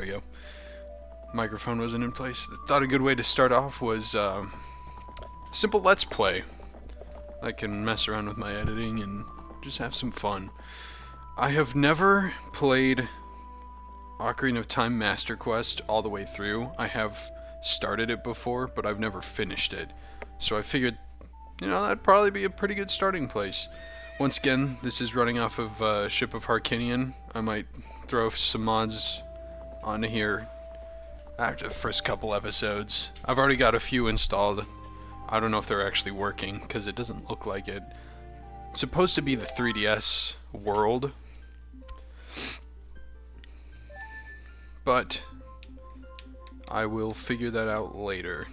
There we go. Microphone wasn't in place. Thought a good way to start off was simple Let's Play. I can mess around with my editing and just have some fun. I have never played Ocarina of Time Master Quest all the way through. I have started it before, but I've never finished it. So I figured, that'd probably be a pretty good starting place. Once again, this is running off of Ship of Harkinian. I might throw some mods onto here after the first couple episodes. I've already got a few installed. I don't know if they're actually working, because it doesn't look like it. It's supposed to be the 3DS world. But I will figure that out later.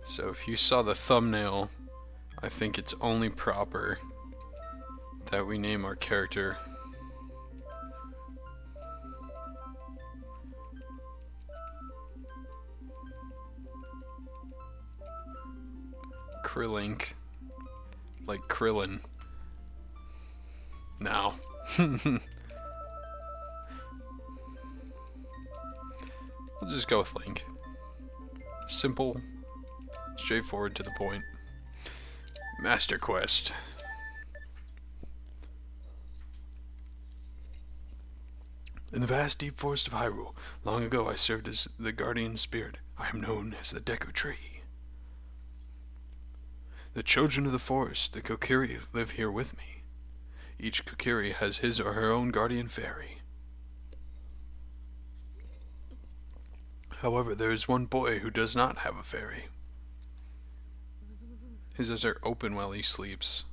So if you saw the thumbnail, I think it's only proper that we name our character. Krillink. Like Krillin. Now. We'll just go with Link. Simple, straightforward, to the point. Master Quest. In the vast deep forest of Hyrule, long ago I served as the guardian spirit. I am known as the Deku Tree. The children of the forest, the Kokiri, live here with me. Each Kokiri has his or her own guardian fairy. However, there is one boy who does not have a fairy. His eyes are open while he sleeps.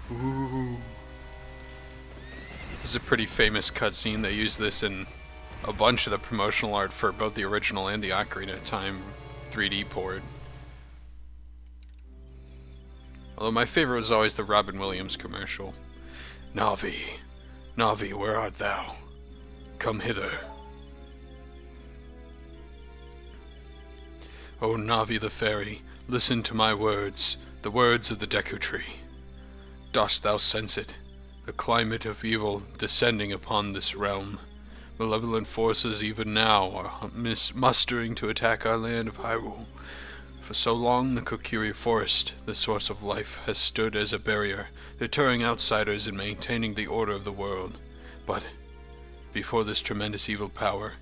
Ooh. This is a pretty famous cutscene. They use this in a bunch of the promotional art for both the original and the Ocarina of Time 3D port. Although my favorite was always the Robin Williams commercial. Navi, Navi, where art thou? Come hither. O Navi the fairy, listen to my words, the words of the Deku Tree. Dost thou sense it, the climate of evil descending upon this realm? Malevolent forces even now are mustering to attack our land of Hyrule. For so long the Kokiri Forest, the source of life, has stood as a barrier, deterring outsiders and maintaining the order of the world. But before this tremendous evil power,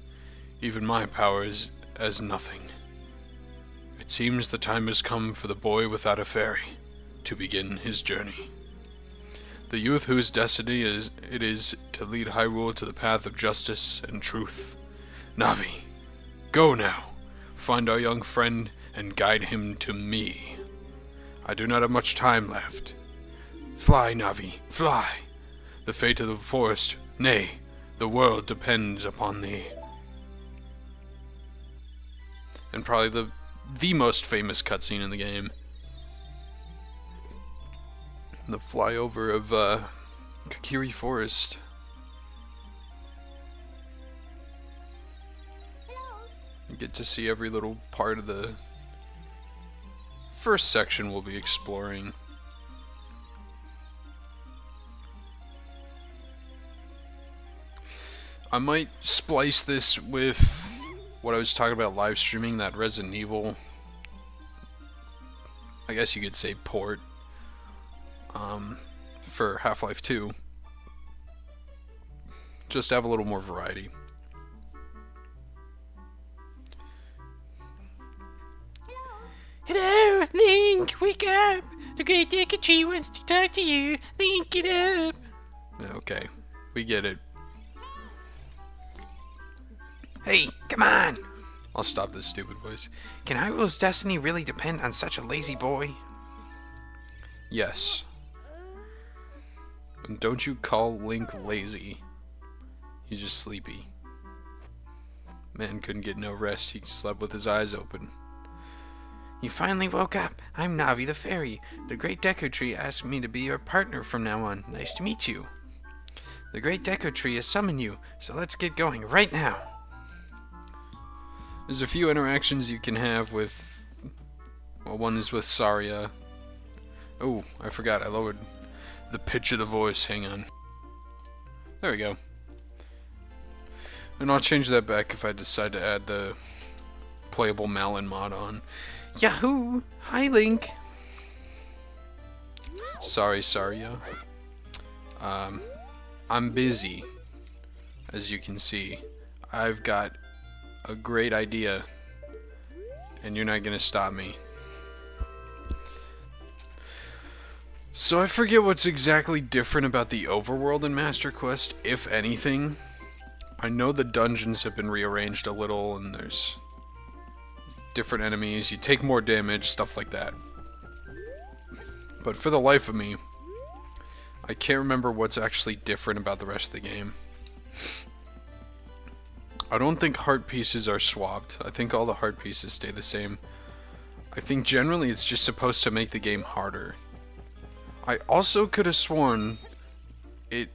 even my power is as nothing. It seems the time has come for the boy without a fairy to begin his journey. The youth whose destiny it is to lead Hyrule to the path of justice and truth. Navi, go now, find our young friend and guide him to me. I do not have much time left. Fly, Navi, fly. The fate of the forest, nay, the world depends upon thee. And probably the most famous cutscene in the game. The flyover of Kokiri Forest. You get to see every little part of the first section we'll be exploring. I might splice this with what I was talking about live streaming, that Resident Evil, I guess you could say, port. For Half-Life 2, just to have a little more variety. Hello, Link, wake up! The Great Deku Tree wants to talk to you. Link, get up! Okay, we get it. Hey, come on! I'll stop this stupid voice. Can Hyrule's destiny really depend on such a lazy boy? Yes. And don't you call Link lazy. He's just sleepy. Man couldn't get no rest. He slept with his eyes open. You finally woke up. I'm Navi the fairy. The Great Deku Tree asked me to be your partner from now on. Nice to meet you. The Great Deku Tree has summoned you, so let's get going right now. There's a few interactions you can have with... Well, one is with Saria. Oh, I forgot. I lowered the pitch of the voice. Hang on. There we go. And I'll change that back if I decide to add the playable Malin mod on. Yahoo! Hi, Link. Sorry, Saria. I'm busy, as you can see. I've got a great idea, and you're not gonna stop me. So I forget what's exactly different about the overworld in Master Quest, if anything. I know the dungeons have been rearranged a little, and there's different enemies, you take more damage, stuff like that. But for the life of me, I can't remember what's actually different about the rest of the game. I don't think heart pieces are swapped. I think all the heart pieces stay the same. I think generally it's just supposed to make the game harder. I also could have sworn it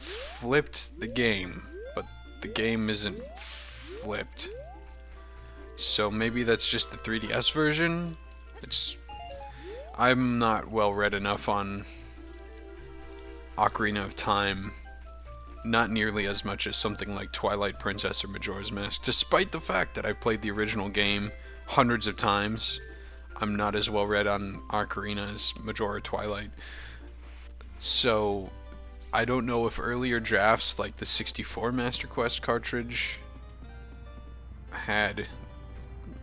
flipped the game, but the game isn't flipped. So maybe that's just the 3DS version? I'm not well read enough on Ocarina of Time. Not nearly as much as something like Twilight Princess or Majora's Mask. Despite the fact that I've played the original game hundreds of times, I'm not as well read on Ocarina as Majora Twilight. So I don't know if earlier drafts like the 64 Master Quest cartridge had...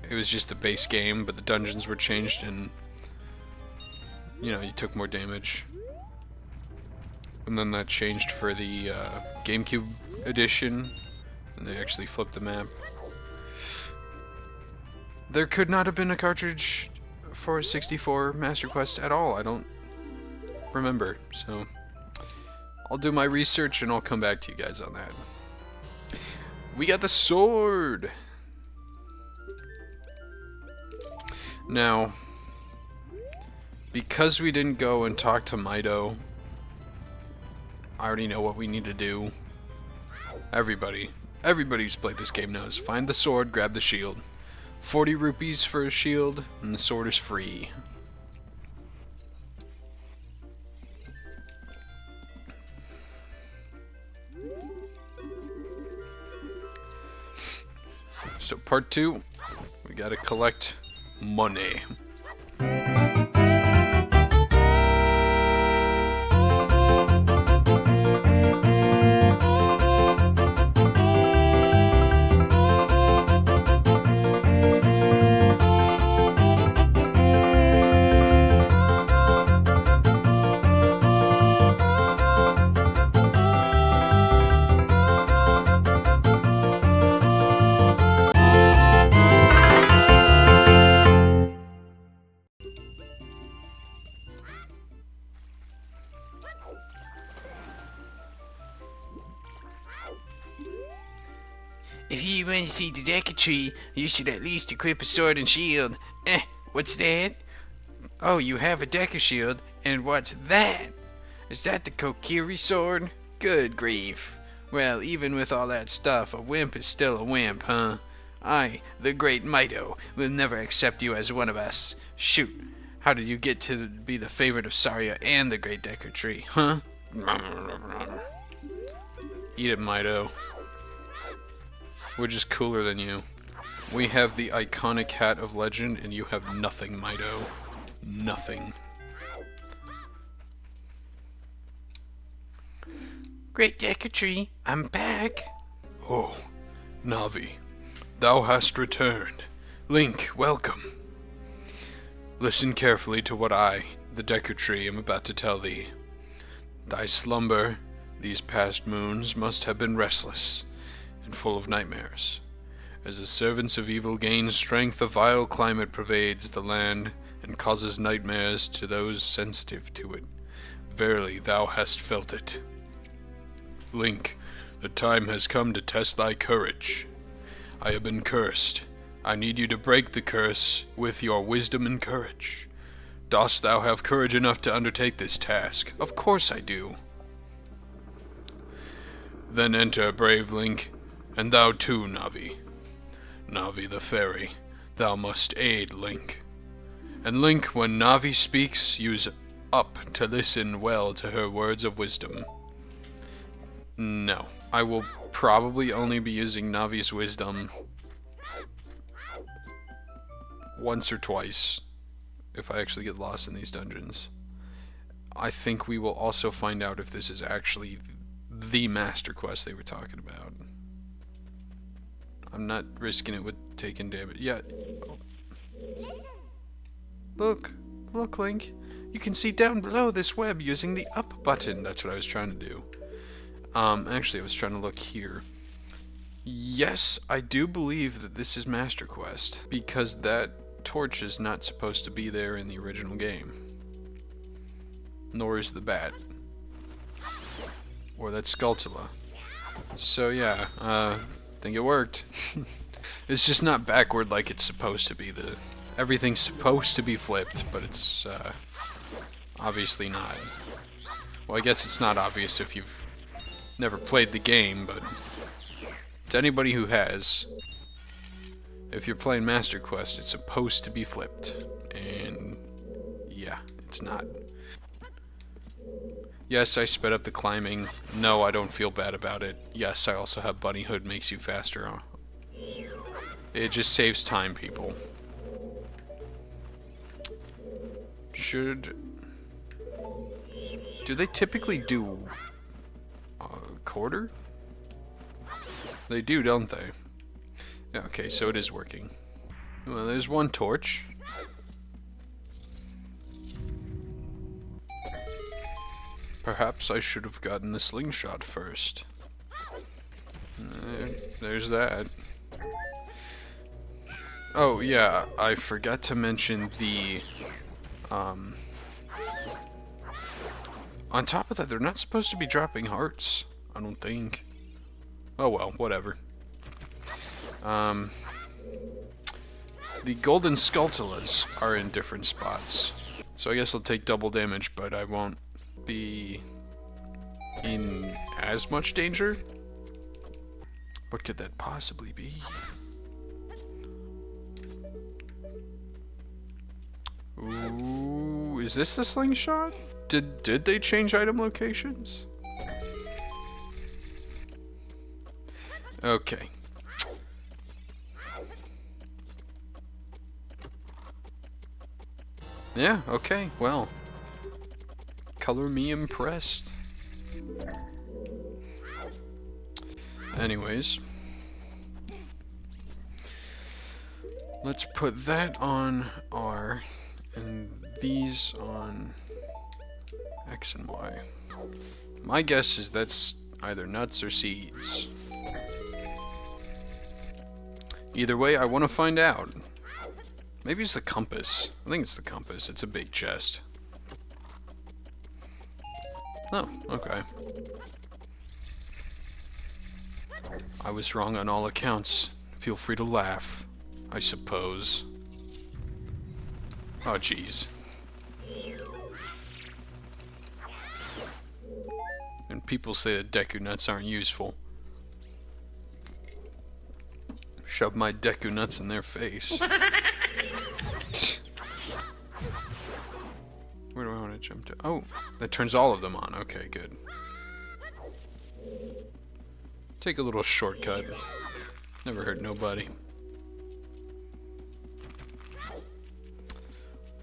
It was just the base game, but the dungeons were changed and, you know, you took more damage. And then that changed for the GameCube edition, and they actually flipped the map. There could not have been a cartridge for 64 Master Quest at all. I don't remember, so I'll do my research and I'll come back to you guys on that. We got the sword! Now, because we didn't go and talk to Mido, I already know what we need to do. Everybody who's played this game knows. Find the sword, grab the shield. 40 rupees for a shield, and the sword is free. So part 2, we gotta collect money. If you want to see the Deku Tree, you should at least equip a sword and shield. What's that? Oh, you have a Deku shield, and what's that? Is that the Kokiri sword? Good grief. Well, even with all that stuff, a wimp is still a wimp, huh? I, the great Mido, will never accept you as one of us. Shoot, how did you get to be the favorite of Saria and the Great Deku Tree, huh? Eat it, Mido. We're just cooler than you. We have the iconic hat of legend, and you have nothing, Mido. Nothing. Great Deku Tree, I'm back. Oh, Navi, thou hast returned. Link, welcome. Listen carefully to what I, the Deku Tree, am about to tell thee. Thy slumber, these past moons, must have been restless and full of nightmares. As the servants of evil gain strength, a vile climate pervades the land and causes nightmares to those sensitive to it. Verily, thou hast felt it. Link, the time has come to test thy courage. I have been cursed. I need you to break the curse with your wisdom and courage. Dost thou have courage enough to undertake this task? Of course I do. Then enter, brave Link, and thou too, Navi. Navi the fairy, thou must aid Link. And Link, when Navi speaks, use up to listen well to her words of wisdom. No, I will probably only be using Navi's wisdom once or twice if I actually get lost in these dungeons. I think we will also find out if this is actually the master quest they were talking about. I'm not risking it with taking damage yet. Oh. Look, Link. You can see down below this web using the up button. That's what I was trying to do. Actually, I was trying to look here. Yes, I do believe that this is Master Quest, because that torch is not supposed to be there in the original game. Nor is the bat. Or that Skulltula. So yeah, I think it worked. It's just not backward like it's supposed to be. Everything's supposed to be flipped, but it's obviously not. Well, I guess it's not obvious if you've never played the game, but to anybody who has, if you're playing Master Quest, it's supposed to be flipped. And yeah, it's not. Yes, I sped up the climbing. No, I don't feel bad about it. Yes, I also have Bunny Hood makes you faster. It just saves time, people. Do they typically do a quarter? They do, don't they? Yeah, okay, so it is working. Well, there's one torch. Perhaps I should have gotten the slingshot first. There's that. Oh, yeah, I forgot to mention the... on top of that, they're not supposed to be dropping hearts, I don't think. Oh well, whatever. The golden Skulltulas are in different spots. So I guess I'll take double damage, but I won't be in as much danger? What could that possibly be? Ooh, is this the slingshot? Did they change item locations? Okay. Yeah, okay, well. Color me impressed. Anyways. Let's put that on R and these on X and Y. My guess is that's either nuts or seeds. Either way, I want to find out. Maybe it's the compass. I think it's the compass. It's a big chest. Oh, okay. I was wrong on all accounts. Feel free to laugh, I suppose. Oh, jeez. And people say that Deku nuts aren't useful. Shove my Deku nuts in their face. Where do I want to jump to? Oh, that turns all of them on. Okay, good. Take a little shortcut. Never hurt nobody.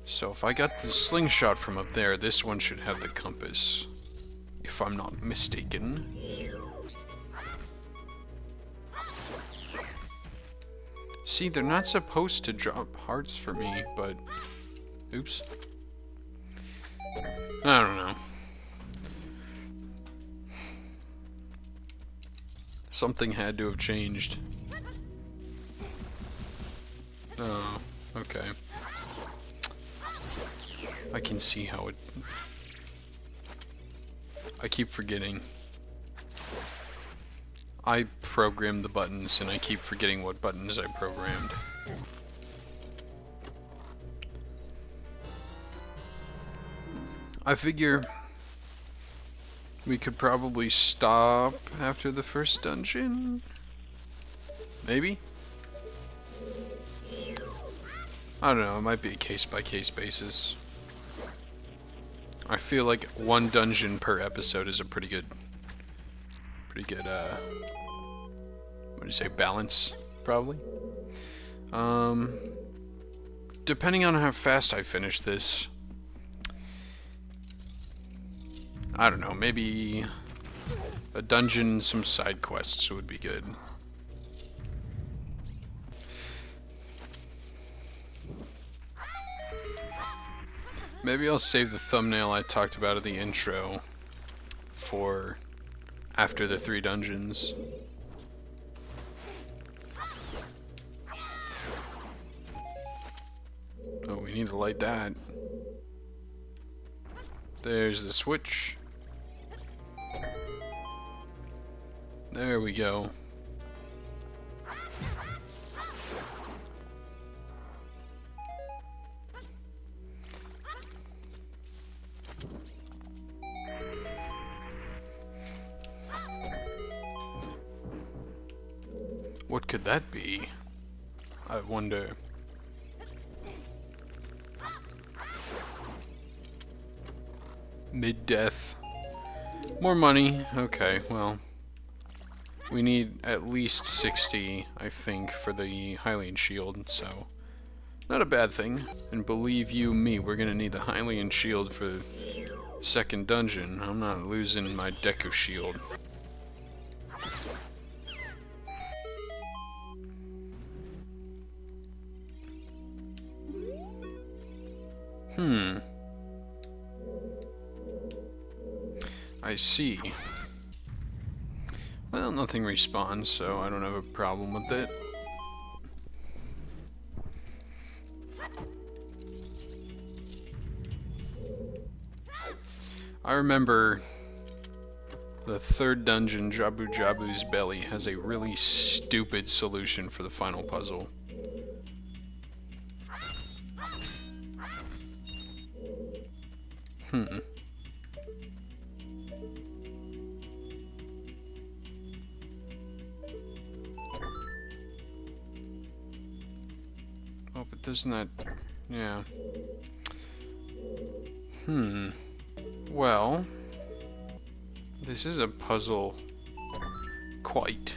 So if I got the slingshot from up there, this one should have the compass. If I'm not mistaken. See, they're not supposed to drop hearts for me, but... Oops. I don't know. Something had to have changed. Oh, okay. I can see how it... I keep forgetting. I programmed the buttons, and I keep forgetting what buttons I programmed. I figure we could probably stop after the first dungeon. Maybe? I don't know, it might be a case-by-case basis. I feel like one dungeon per episode is a pretty good, what do you say, balance, probably? Depending on how fast I finish this, I don't know, maybe a dungeon and some side quests would be good. Maybe I'll save the thumbnail I talked about at the intro for after the 3 dungeons. Oh, we need to light that. There's the switch. There we go. What could that be? I wonder. Mid-death. More money. Okay, well. We need at least 60, I think, for the Hylian shield, so not a bad thing. And believe you me, we're gonna need the Hylian shield for the second dungeon. I'm not losing my Deku shield. I see. Well, nothing respawns, so I don't have a problem with it. I remember the third dungeon, Jabu Jabu's Belly, has a really stupid solution for the final puzzle. Oh, but doesn't that... yeah. Well... this is a puzzle... quite.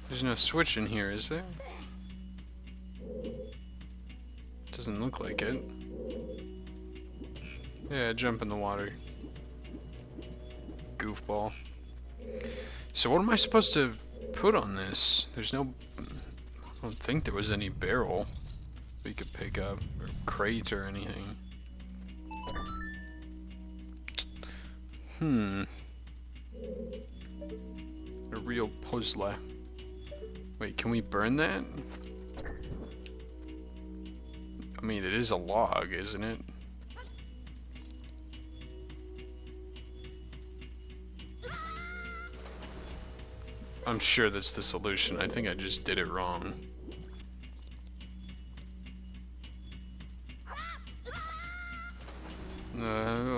There's no switch in here, is there? Doesn't look like it. Yeah, jump in the water. Goofball. So what am I supposed to put on this? There's no... I don't think there was any barrel we could pick up, or crate or anything. A real puzzler. Wait, can we burn that? I mean, it is a log, isn't it? I'm sure that's the solution. I think I just did it wrong.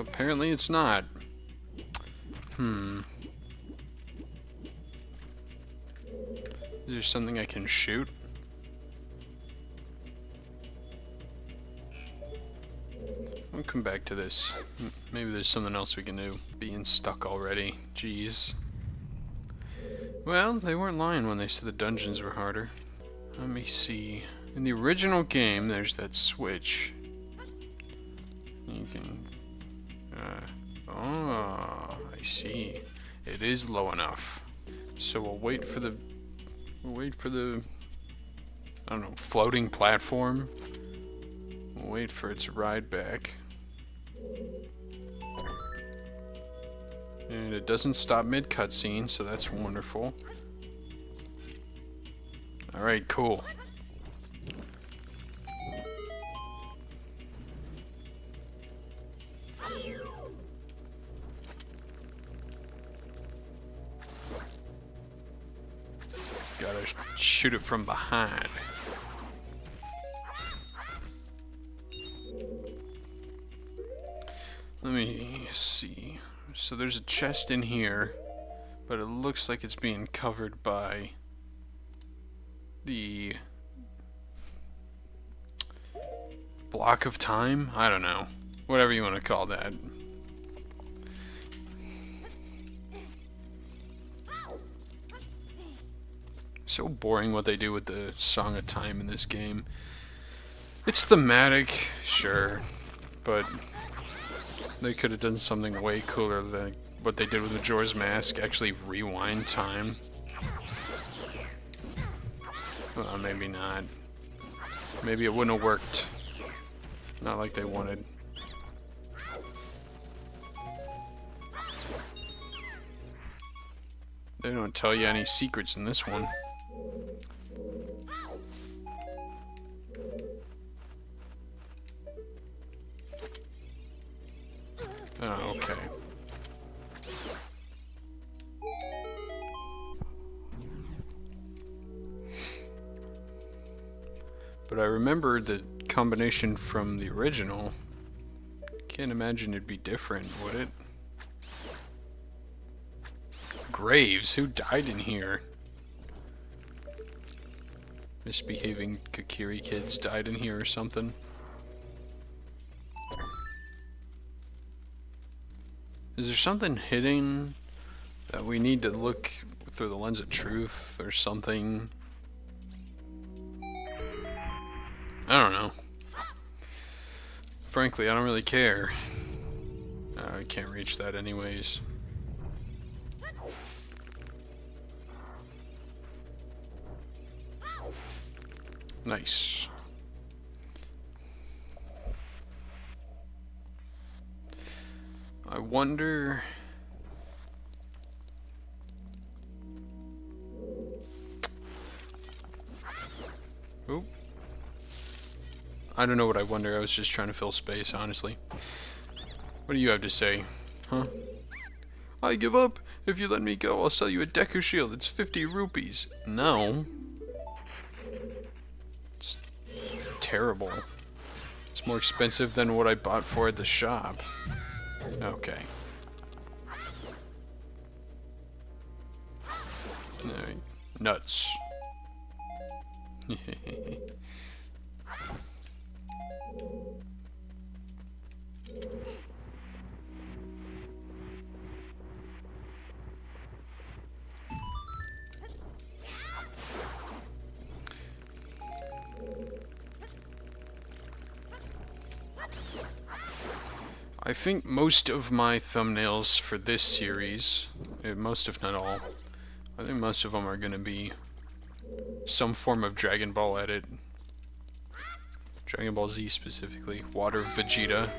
Apparently it's not. Is there something I can shoot? I'll come back to this. Maybe there's something else we can do. Being stuck already. Jeez. Well, they weren't lying when they said the dungeons were harder. Let me see. In the original game, there's that switch. You can... oh, I see. It is low enough. So we'll wait for the... I don't know, floating platform. We'll wait for its ride back. And it doesn't stop mid-cutscene, so that's wonderful. Alright, cool. Gotta shoot it from behind. Let me see. So there's a chest in here, but it looks like it's being covered by the block of time? I don't know. Whatever you want to call that. So boring what they do with the Song of Time in this game. It's thematic, sure, but they could have done something way cooler than what they did with Majora's Mask, actually rewind time. Well, maybe not. Maybe it wouldn't have worked. Not like they wanted. They don't tell you any secrets in this one. Oh, okay. But I remember the combination from the original. Can't imagine it'd be different, would it? Graves? Who died in here? Misbehaving Kokiri kids died in here or something? Is there something hidden that we need to look through the lens of truth or something? I don't know. Frankly, I don't really care. I can't reach that anyways. Nice. I wonder... Oop. I don't know what I wonder. I was just trying to fill space, honestly. What do you have to say? Huh? I give up. If you let me go, I'll sell you a Deku shield. It's 50 rupees. No. It's terrible. It's more expensive than what I bought for at the shop. Okay. Alright. Nuts. I think most of my thumbnails for this series, most if not all, I think most of them are going to be some form of Dragon Ball edit. Dragon Ball Z specifically. Water Vegeta.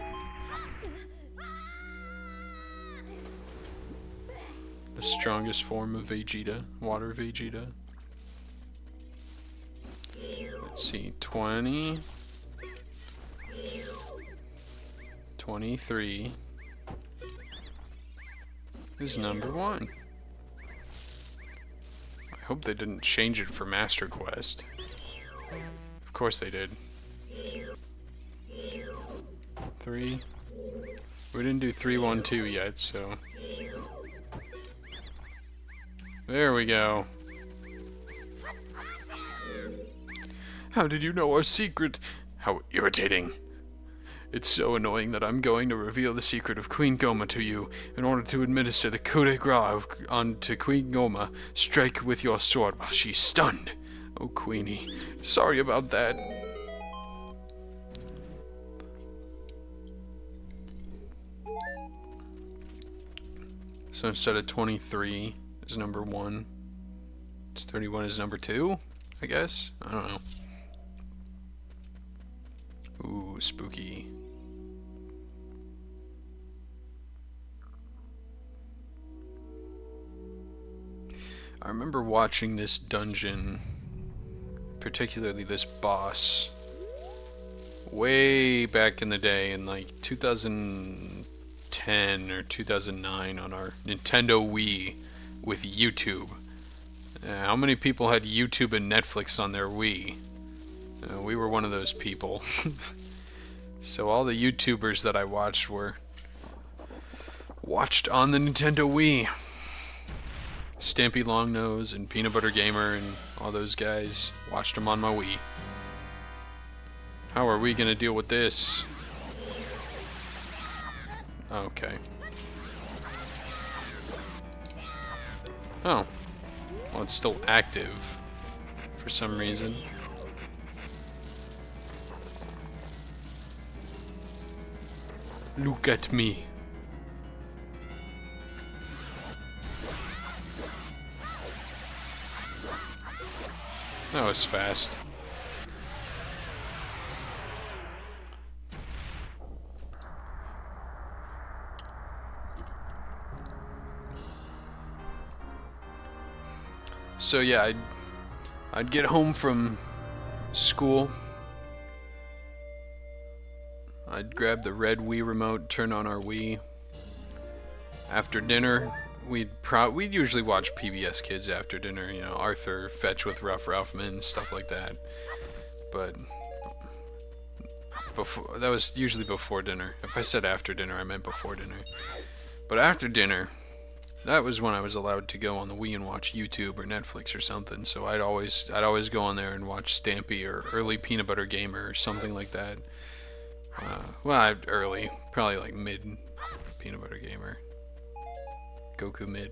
The strongest form of Vegeta. Water Vegeta. Let's see. 20. 23 is number 1. I hope they didn't change it for Master Quest. Of course they did. 3. We didn't do 3, 1, 2 yet, so... There we go. How did you know our secret? How irritating. It's so annoying that I'm going to reveal the secret of Queen Goma to you. In order to administer the coup de grace onto Queen Goma, strike with your sword while she's stunned. Oh, Queenie, sorry about that. So instead of 23 is number 1, it's 31 is number 2, I guess? I don't know. Ooh, spooky. I remember watching this dungeon, particularly this boss, way back in the day in like 2010 or 2009 on our Nintendo Wii with YouTube. How many people had YouTube and Netflix on their Wii? We were one of those people. So all the YouTubers that I watched were watched on the Nintendo Wii. Stampy Longnose and Peanut Butter Gamer and all those guys watched them on my Wii. How are we gonna deal with this? Okay. Oh. Well, it's still active for some reason. Look at me. That was fast. So yeah, I'd get home from school. I'd grab the red Wii remote, turn on our Wii. After dinner, we'd usually watch PBS Kids after dinner, you know, Arthur, Fetch with Rough Ralphman, stuff like that. But that was usually before dinner. If I said after dinner, I meant before dinner. But after dinner, that was when I was allowed to go on the Wii and watch YouTube or Netflix or something. So I'd always go on there and watch Stampy or early Peanut Butter Gamer or something like that. Well, early, probably like mid Peanut Butter Gamer. Goku mid.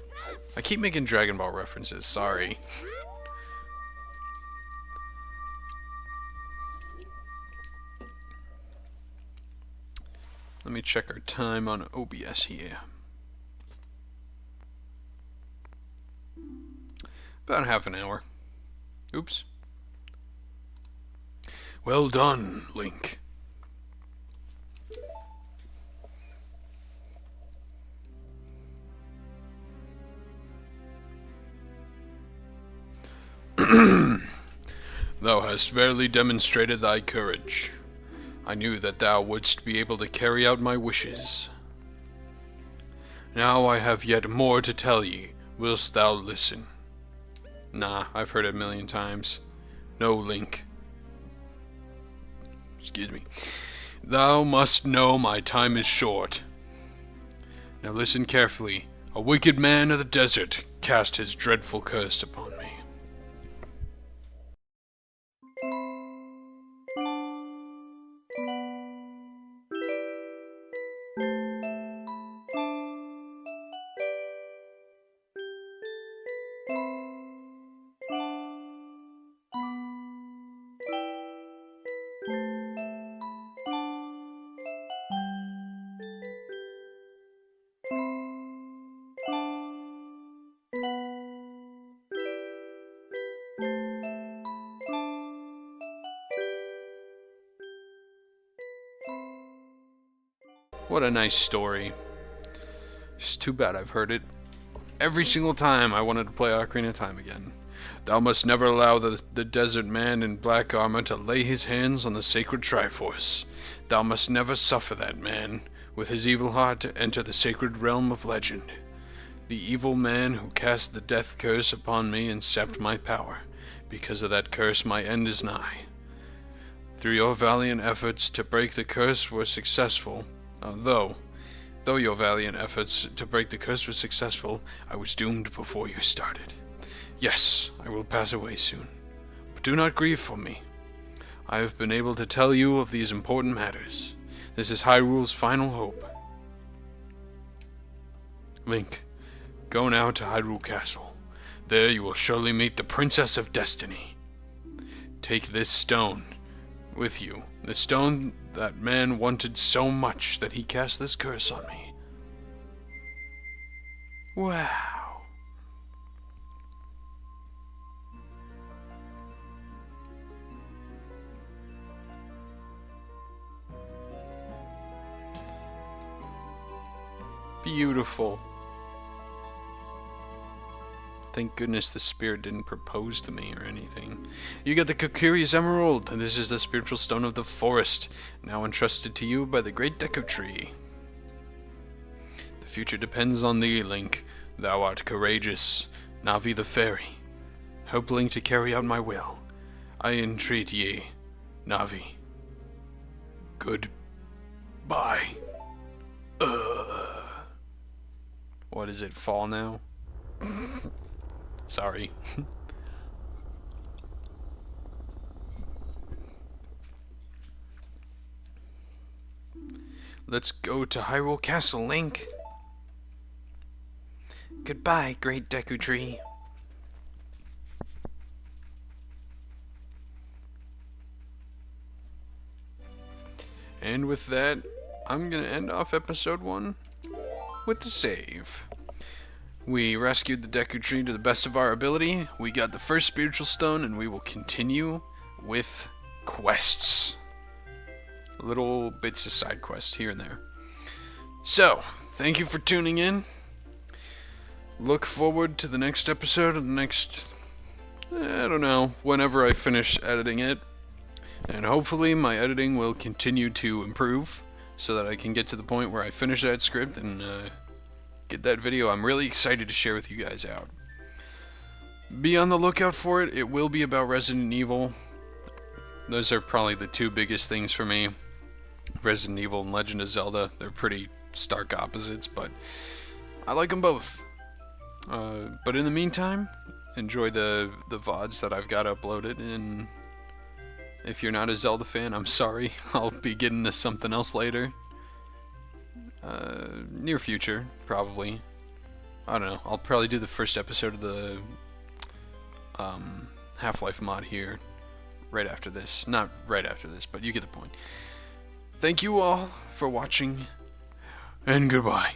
I keep making Dragon Ball references, sorry. Let me check our time on OBS here. About half an hour. Oops. Well done, Link. Thou hast verily demonstrated thy courage. I knew that thou wouldst be able to carry out my wishes. Now I have yet more to tell ye. Willst thou listen? Nah, I've heard it a million times. No, Link. Excuse me. Thou must know my time is short. Now listen carefully. A wicked man of the desert cast his dreadful curse upon me. What a nice story. It's too bad I've heard it every single time I wanted to play Ocarina of Time again. Thou must never allow the desert man in black armor to lay his hands on the sacred Triforce. Thou must never suffer that man, with his evil heart, to enter the sacred realm of legend. The evil man who cast the death curse upon me and sapped my power. Because of that curse my end is nigh. Through your valiant efforts to break the curse were successful, though your valiant efforts to break the curse were successful, I was doomed before you started. Yes, I will pass away soon, but do not grieve for me. I have been able to tell you of these important matters. This is Hyrule's final hope. Link, go now to Hyrule Castle. There you will surely meet the Princess of Destiny. Take this stone with you, the stone that man wanted so much that he cast this curse on me. Wow. Beautiful. Thank goodness the spirit didn't propose to me or anything. You got the Kokiri's Emerald, and this is the spiritual stone of the forest, now entrusted to you by the great Deku tree. The future depends on thee, Link. Thou art courageous. Navi the fairy. helping to carry out my will. I entreat ye, Navi. Goodbye. What is it, fall now? Sorry. Let's go to Hyrule Castle, Link. Goodbye, great Deku Tree. And with that, I'm going to end off episode 1 with the save. We rescued the Deku Tree to the best of our ability. We got the first spiritual stone, and we will continue with quests. Little bits of side quests here and there. So, thank you for tuning in. Look forward to the next episode of the next, I don't know, whenever I finish editing it. And hopefully my editing will continue to improve so that I can get to the point where I finish that script and get that video I'm really excited to share with you guys out. Be on the lookout for it. It will be about Resident Evil. Those are probably the two biggest things for me. Resident Evil and Legend of Zelda. They're pretty stark opposites, but I like them both. But in the meantime, enjoy the VODs that I've got uploaded, and if you're not a Zelda fan, I'm sorry. I'll be getting to something else later. Near future, probably. I don't know. I'll probably do the first episode of the Half-Life mod here right after this. Not right after this, but you get the point. Thank you all for watching, and goodbye.